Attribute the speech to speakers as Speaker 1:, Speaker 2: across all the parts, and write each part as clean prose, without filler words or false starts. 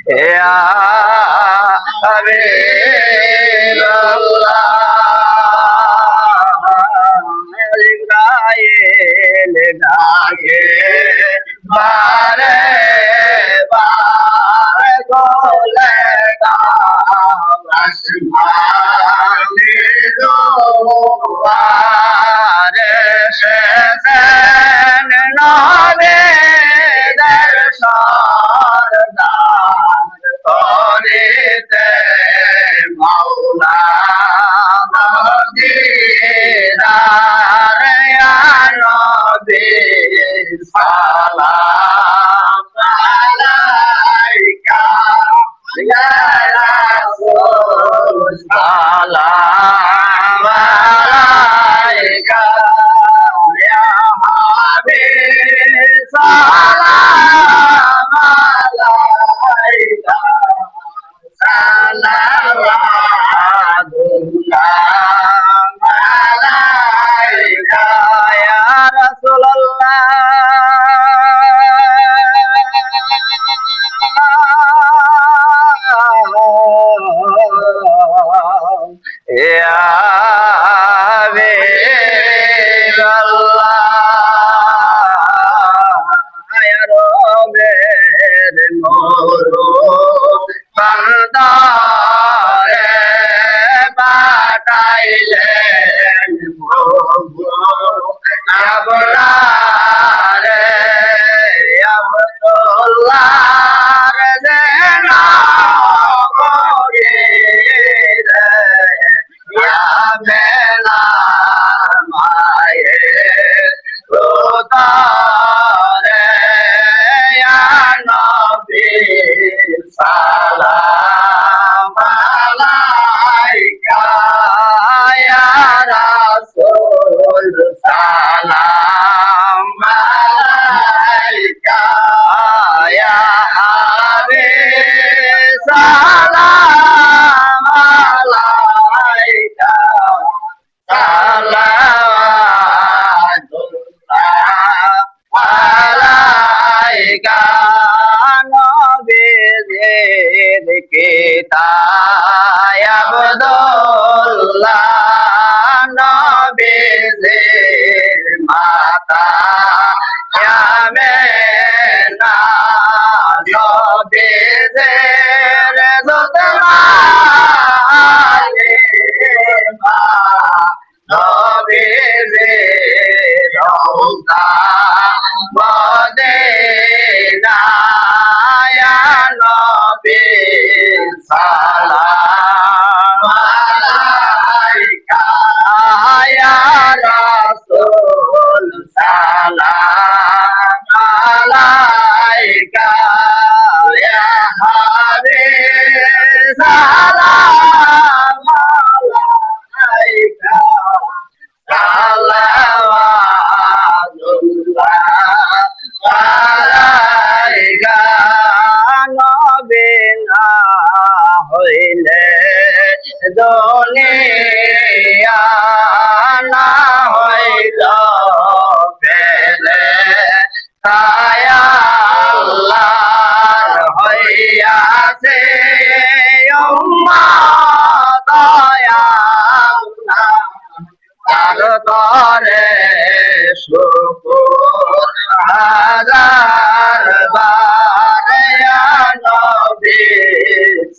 Speaker 1: ইয়া হাবিবাল্লাহ ইসরাইল ডাকে বারে বারে গোলে আসমানে দুয়ারে এসেছেন নবীদের সরদার করিতে মাওলা মদিনার ইয়া নবী সালাম আলাইকা ইয়া রাসূল সালাম আলাইকা ইয়া হাবিব সালাম আলাইকা সালাওয়াতুল্লাহ আলাইকা ইয়া রাসূলুল্লাহ ইয়া হাবিবাল্লাহ ইয়া রবের নূর বান্দারে পাঠাইলেন প্রভু আপনারে আব্দুল্লাহর যেন করিলে ইয়া বেলাল মায়ের উদরে ইয়া নবী সালাম আলাইকা ইয়া রাসূল সালাম আলাইকা ইয়া হাবিব সালাম আলাইকা সালাওয়াতুল্লাহ আলাইকা নবীর কিতাব আব্দুল্লাহ নবীর মাতা আমেনা নবীর জুতমালিমা নবীর রওজা মদিনা ইয়া নবী সালাম আলাইকা ইয়া রাসূল সালাম আলাইকা ইয়া হাবিব সালাম আলাইকা সালাওয়াতুল্লাহ আলাইকা নবী না হইলে দুনিয়া না হইল ফেলে তায়া আল্লাহর হইয়াছে উম্মত দয়ালু তার করে শুকর হাজার বার ইয়া নবী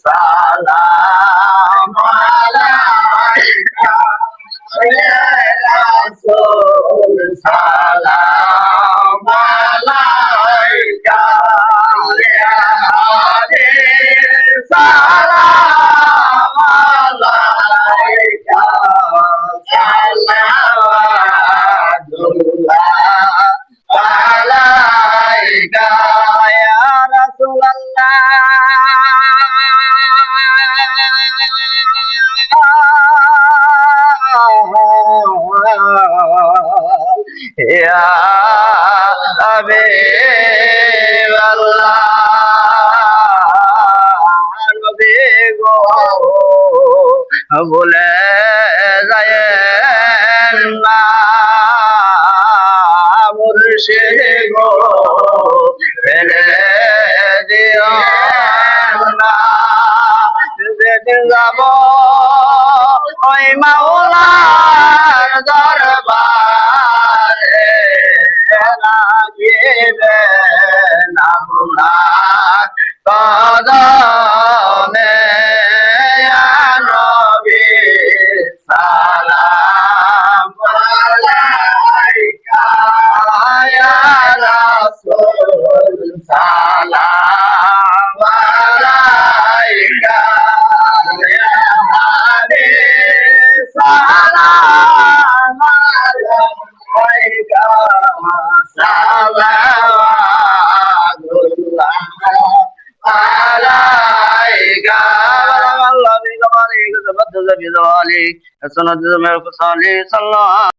Speaker 1: সালাম আলাইকা ইয়া রাসূল সালাম আলাইকা ইয়া হাবিব সালাম আলাইকা সালাওয়াতুল্লাহ আলাইকা ইয়া রাসূলুল্লাহ ইয়া হাবিবাল্লাহ নবী গো বলে যায়েন না মুর্শিদ গো ফেলে দিও না যেদিন যাব ওই মাওলার দরবারে লাগিবে না আপনার কদমে নবী সালাম আলাইকা ইয়া রাসূল সালাম আলাইকা ইয়া হাবিব সালাম আলাইকা সালাওয়াতুল্লাহ عليك بلغ الله بكماله تبدل بذلك السنة من الكسالي صلى الله